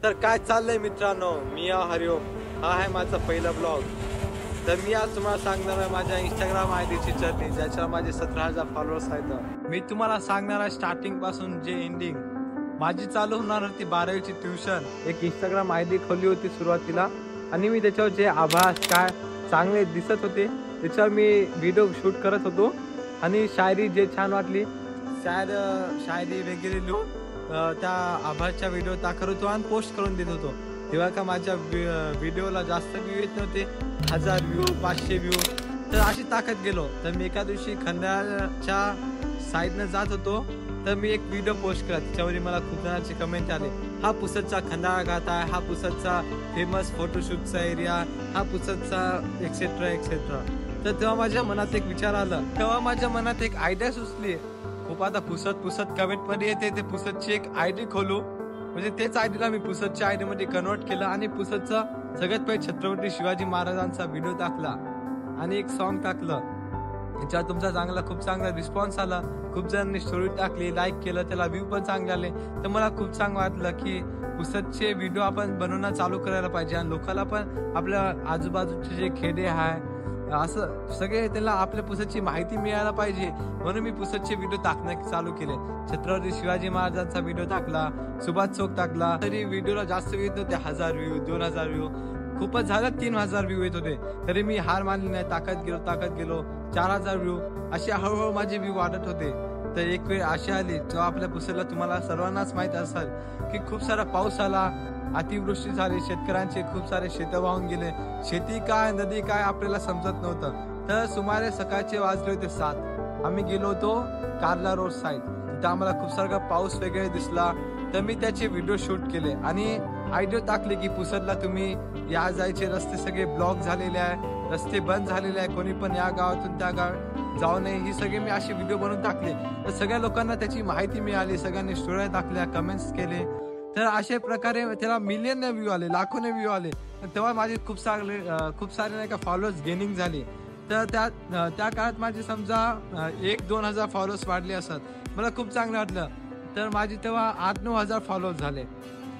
तर काय चाललंय मित्रांनो, मी हरिओम. हा आहे माझा पहिला ब्लॉग. तर मी आज तुम्हाला सांगणार आहे माझ्या इंस्टाग्राम आयडीची जर्नी, ज्याच्यावर माझे 17,000 फॉलोअर्स आहेत. मी तुम्हाला सांगणार आहे स्टार्टिंग पासून जे एंडिंग. माझी चालू होणार होती 12वीची ट्युशन. एक इंस्टाग्राम आयडी खोली होती सुरुवातीला आणि मी त्याच्यावर जे आभास काय चांगले दिसत होते त्याच्यावर मी व्हिडिओ शूट करत होतो आणि शायरी जे छान वाटली शायरी वगैरे लिहून त्या आभासच्या व्हिडिओ टाकत होतो आणि पोस्ट करून देत होतो. तेव्हा का माझ्या व्हिडिओला जास्त व्ह्यू येत नव्हते, 1000 व्ह्यू 500 व्ह्यू. तर अशी टाकत गेलो. तर मी एका दिवशी खंडाळच्या साईडनं जात होतो तर मी एक व्हिडिओ पोस्ट केला. त्याच्यावर मला खूप जणांचे कमेंट आले, हा पुसदचा खंडाळा घाट आहे, हा पुसदचा फेमस फोटोशूटचा एरिया, हा पुसदचा एक्सेट्रा एक्सेट्रा. तर तेव्हा माझ्या मनात एक विचार आला, तेव्हा माझ्या मनात एक आयडिया सुचली. खूप आता पुसद कमेंट मध्ये येते, ते पुसदची एक आयडी खोलू. म्हणजे तेच आयडीला मी पुसदच्या आयडी मध्ये कन्वर्ट केलं आणि पुसदचा सगळ्यात पहिले छत्रपती शिवाजी महाराजांचा व्हिडिओ टाकला आणि एक सॉन्ग टाकलं. त्याच्यावर तुमचा खूप चांगला रिस्पॉन्स आला. खूप जणांनी स्टोरी टाकली, लाईक केलं, त्याला व्ह्यू पण चांगले आले. तर मला खूप चांगलं वाटलं की पुसदचे व्हिडिओ आपण बनवणं चालू करायला पाहिजे आणि लोकांना पण आपल्या आजूबाजूचे जे खेडे आहे असं सगळे त्याला आपल्या पुसदची माहिती मिळायला पाहिजे. म्हणून मी पुसदचे व्हिडिओ टाकणं चालू केले. छत्रपती शिवाजी महाराजांचा व्हिडिओ टाकला, सुभाष चौक टाकला. तरी व्हिडिओला जास्त व्ह्यू येत नव्हते, 1000 व्ह्यू 2000 व्ह्यू खूपच झालं, 3000 व्ह्यू येत होते. तरी मी हार मानली नाही, टाकत गेलो 4000 व्ह्यू. असे हळूहळू माझे व्ह्यू वाढत होते. तर एक वेळ अशी आली जेव्हा आपल्या पुसदला तुम्हाला सर्वांनाच माहित असेल की खूप सारा पाऊस आला, अतिवृष्टी झाली, शेतकऱ्यांचे खूप सारे शेत वाहून गेले. शेती काय नदी काय आपल्याला समजत नव्हतं. तर सुमारे सकाळचे वाजले होते 7. आम्ही गेलो होतो कारला रोड साईड. तिथं आम्हाला खूप सारा पाऊस वगैरे दिसला. तर मी त्याचे व्हिडिओ शूट केले आणि आयडिओ टाकले की पुसदला तुम्ही या जायचे रस्ते सगळे ब्लॉक झालेले आहे, रस्ते बंद झालेले आहे, कोणी पण या गावातून त्या गावात जाऊ नये. ही सगळे मी असे व्हिडिओ बनवून टाकले. तर सगळ्या लोकांना त्याची माहिती मिळाली, सगळ्यांनी स्टोऱ्या टाकल्या, कमेंट्स केले. तर अशा प्रकारे त्याला मिलियन व्ह्यू आले, लाखोने व्ह्यू आले. तेव्हा माझे खूप सारे नाही का फॉलोअर्स गेनिंग झाले. तर त्या काळात माझे समजा 1-2 हजार फॉलोअर्स वाढले असत. मला खूप चांगलं वाटलं. तर माझे तेव्हा 8-9 हजार फॉलोअर्स झाले.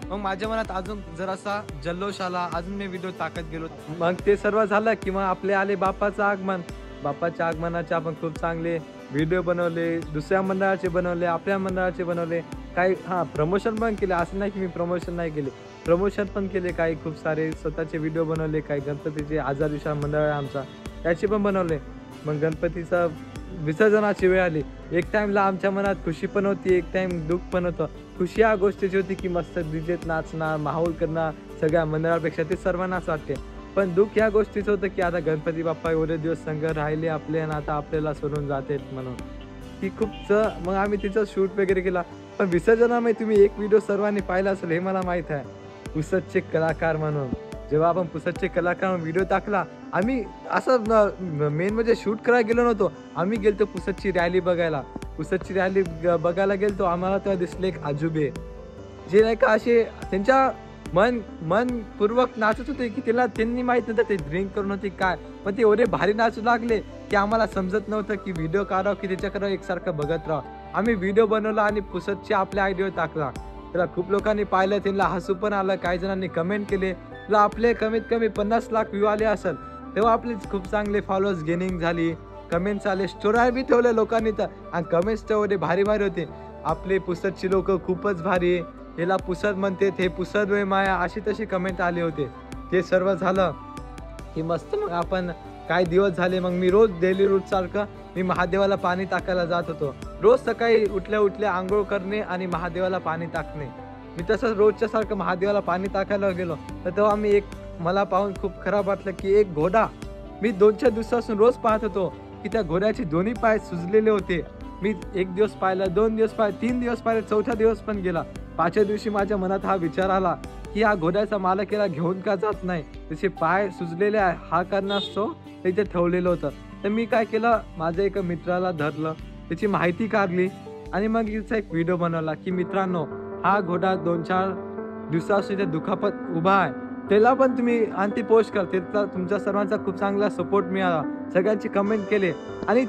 मग माझ्या मनात अजून जरासा जल्लोष आला, अजून मी व्हिडिओ टाकत गेलो. मग ते सर्व झालं की मग आपले आले बाप्पाचं आगमन. बाप्पाच्या आगमनाचे आपण खूप चांगले व्हिडिओ बनवले, दुसऱ्या मंडळाचे बनवले, आपल्या मंडळाचे बनवले. काही प्रमोशन पण केले, असं नाही की मी प्रमोशन नाही केले, प्रमोशन पण केले. काही खूप सारे स्वतःचे व्हिडिओ बनवले. काही गणपतीचे आजार विशाल मंडळ आहे आमचा, त्याचे पण बनवले. मग गणपतीचा विसर्जनाची वेळ आली. एक टाइमला आमच्या मनात खुशी पण होती, एक टाइम दुःख पण होतं. खुशी या गोष्टीची होती की मस्त डीजेत नाचणार, माहोल करणार सगळ्या मंडळापेक्षा, ते सर्वांनाच वाटते. पण दुःख या गोष्टीचं होतं की आता गणपती बाप्पा एवढे दिवस संघ राहिले आपले आणि आता आपल्याला सोडून जाते म्हणून ती खूप. मग आम्ही तिचं शूट वगैरे केला. पण विसर्जनामध्ये तुम्ही एक व्हिडिओ सर्वांनी पाहिला असेल हे मला माहित आहे, पुसदचे कलाकार म्हणून. जेव्हा आपण पुसदचे कलाकार म्हणून व्हिडिओ टाकला, आम्ही असं मेन म्हणजे शूट करायला गेलो नव्हतो. आम्ही गेलतो पुसदची रॅली बघायला. पुसदची रॅली बघायला गेलतो. आम्हाला तेव्हा दिसले एक आजोबे जे नाही का असे त्यांच्या मनपूर्वक नाचत होते की त्यांनी माहित नव्हतं ते ड्रिंक करून होते काय, पण ते एवढे भारी नाचू लागले की आम्हाला समजत नव्हतं की व्हिडिओ काढावं की त्याच्याकडे एकसारखं बघत राहावं. आम्ही व्हिडिओ बनवला आणि पुसदची आपल्या आयडिओ टाकला. त्याला खूप लोकांनी पाहिलं, त्यांना हसू पण आलं. काही जणांनी कमेंट केले. तुला आपले कमीत कमी 50 लाख व्ह्यू आले असेल. तेव्हा आपले खूप चांगले फॉलोअर्स गेनिंग झाली, कमेंट्स आले, स्टोऱ्या बी ठेवल्या लोकांनी. तर आणि कमेंट्स तेवढे भारी भारी होते. आपले पुसदची लोक खूपच भारी, याला पुसद म्हणते, हे पुसद वे माया, अशी तशी कमेंट आले होते. ते सर्व झालं की मस्त मग आपण काही दिवस झाले. मग मी रोज डेली रूट सारखं मी महादेवाला पाणी टाकायला जात होतो. रोज सकाळी उठल्या आंघोळ करणे आणि महादेवाला पाणी टाकणे. मी तसंच रोजच्या सारखं महादेवाला पाणी टाकायला गेलो. तर तेव्हा मी मला पाहून खूप खराब वाटलं की एक घोडा मी 2-4 दिवसापासून रोज पाहत होतो की त्या घोड्याचे दोन्ही पाय सुजलेले होते. मी 1 दिवस पाहिलं, 2 दिवस पाहिलं, 3 दिवस पाहिलं, 4थ्या दिवस पण गेला. 5व्या दिवशी माझ्या मनात हा विचार आला की हा घोड्याचा मालक याला घेऊन का जात नाही, त्याचे पाय सुजलेले आहे, हा कारणास्तव तिथे ठेवलेलं होतं. तर मी काय केलं, माझ्या एका मित्राला धरलं, त्याची माहिती काढली आणि मग याचा एक व्हिडिओ बनवला की मित्रांनो, हा घोडा 2-4 दिवसापासून ते दुखापत उभा आहे, त्याला पण तुम्ही आणि ती पोस्ट करते. तर तुमच्या सर्वांचा खूप चांगला सपोर्ट मिळाला, सगळ्यांची कमेंट केले आणि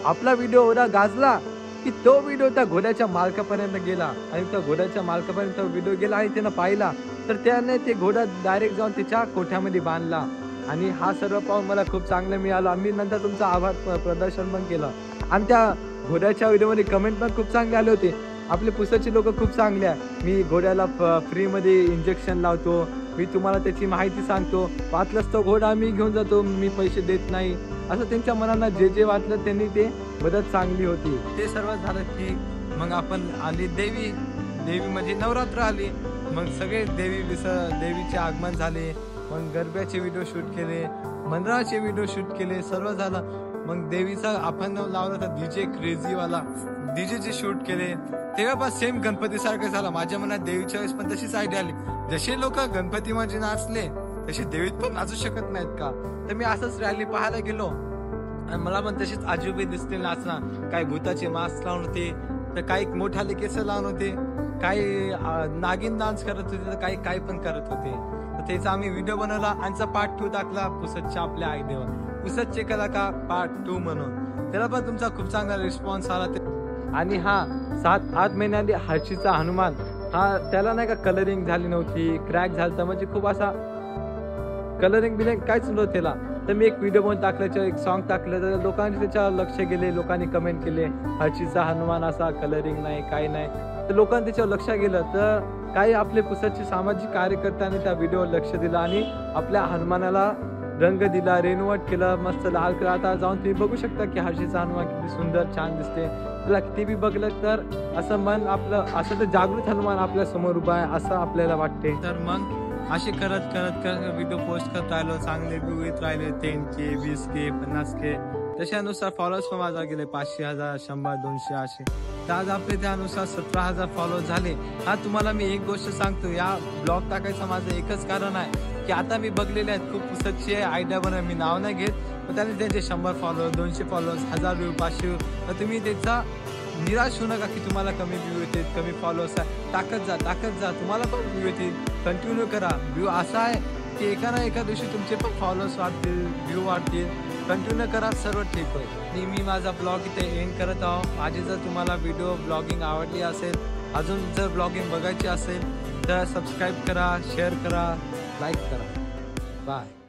आपला व्हिडिओ एवढा गाजला की तो व्हिडिओ त्या घोड्याच्या मालकापर्यंत गेला आणि त्या घोड्याच्या मालकापर्यंत व्हिडिओ गेला आणि त्यानं पाहिला तर त्याने ते घोडा डायरेक्ट जाऊन त्याच्या कोठ्यामध्ये बांधला आणि हा सर्व पाहून मला खूप चांगलं मिळालं. आम्ही नंतर तुमचा आभार प्रदर्शन पण केलं आणि त्या घोड्याच्या व्हिडिओमध्ये कमेंट पण खूप चांगले आले होते. आपले पुसदचे लोक खूप चांगले आहे. मी घोड्याला फ्रीमध्ये इंजेक्शन लावतो, मी तुम्हाला त्याची माहिती सांगतो, वाटलंच तो घोडा मी घेऊन जातो, मी पैसे देत नाही, असं त्यांच्या मनाला जे जे वाटलं त्यांनी ते मदत चांगली होती. ते सर्व झालं की मग आपण आली देवी म्हणजे नवरात्र आली. मग सगळे देवीचे आगमन झाले. मग गरब्याचे व्हिडिओ शूट केले, मंडळाचे व्हिडिओ शूट केले, सर्व झालं. मग देवीचा आपण लावला होता डीजे क्रेझीवाला, डीजेचे शूट केले. तेव्हा पण सेम गणपती सारखं झालं. माझ्या मनात देवीच्या वेळेस पण तशीच आयडिया आली, जसे लोक गणपती म्हणजे नाचले तसे देवीत पण नाचू शकत नाहीत का. तर मी असंच रॅली पाहायला गेलो आणि मला पण तशीच आजूबे दिसते नाचणार. काही भूताचे मास्क लावून होते, तर काही मोठाले केस लावून होते, काही नागिन डान्स करत होते, तर काही पण करत होते. तर त्याचा आम्ही व्हिडिओ बनवला आणि पार्ट 2 टाकला पुसदच्या आपल्या आयडियावर, पुसदचे कलाकार पार्ट 2 म्हणून. त्याला पण तुमचा खूप चांगला रिस्पॉन्स आला. आणि हा 7-8 महिन्याआधी हर्षीचा हनुमान, हा त्याला नाही का कलरिंग झाली नव्हती, क्रॅक झालता, म्हणजे खूप असा कलरिंग बिलिंग काहीच नव्हतं त्याला. तर मी एक व्हिडिओ बनवून टाकल्याचं, एक सॉन्ग टाकलं, तर लोकांनी त्याच्यावर लक्ष गेले, लोकांनी कमेंट केले हर्षीचा हनुमान असा कलरिंग नाही, काही नाही. तर लोकांनी त्याच्यावर लक्ष गेलं. तर काही आपले पुसदचे सामाजिक कार्यकर्त्यांनी त्या व्हिडिओवर लक्ष दिलं आणि आपल्या हनुमानाला रंग दिला, रेनोवेट केलं, मस्त लाल केला. आता जाऊन तुम्ही बघू शकता की हर्षीचा हनुमान किती सुंदर छान दिसते. त्याला किती बी बघलं तर असं मन आपलं असं तर जागृत हनुमान आपल्या समोर उभा आहे असं आपल्याला वाटते. तर मग असे करत व्हिडिओ पोस्ट करत राहिलो, चांगले व्ह्यू येत राहिले, 10K 20K 50K. तशानुसार फॉलोअर्स पण माझा गेले 500, 1000, 100, 200 असे. तर आज आपले त्यानुसार 17,000 फॉलोअर्स झाले. हा तुम्हाला मी एक गोष्ट सांगतो, या ब्लॉग टाकायचं माझं एकच कारण आहे की आता मी बघलेले आहेत खूप पुसदची आयडिया बनव, मी नाव नाही घेत, पण त्याने त्यांचे 100 फॉलोअर्स, 200 फॉलोअर्स, 1000 व्ह्यू, 500 व्ह्यू. तर तुम्ही त्याचा निराश होऊ नका की तुम्हाला कमी व्ह्यू येतील, कमी फॉलोअर्स आहे. टाकत जा, तुम्हाला पण व्ह्यू येतील. कंटिन्यू करा. व्ह्यू असा आहे की एका ना एका दिवशी तुमचे पण फॉलोअर्स वाढतील, व्ह्यू वाढतील. कंटिन्यू करा, सर्व ठीक होईल. आणि मी माझा ब्लॉग इथे एंड करत आहो. माझी जर तुम्हाला व्हिडिओ ब्लॉगिंग आवडली असेल, अजून जर ब्लॉगिंग बघायची असेल तर सबस्क्राईब करा, शेअर करा, लाईक करा. बाय.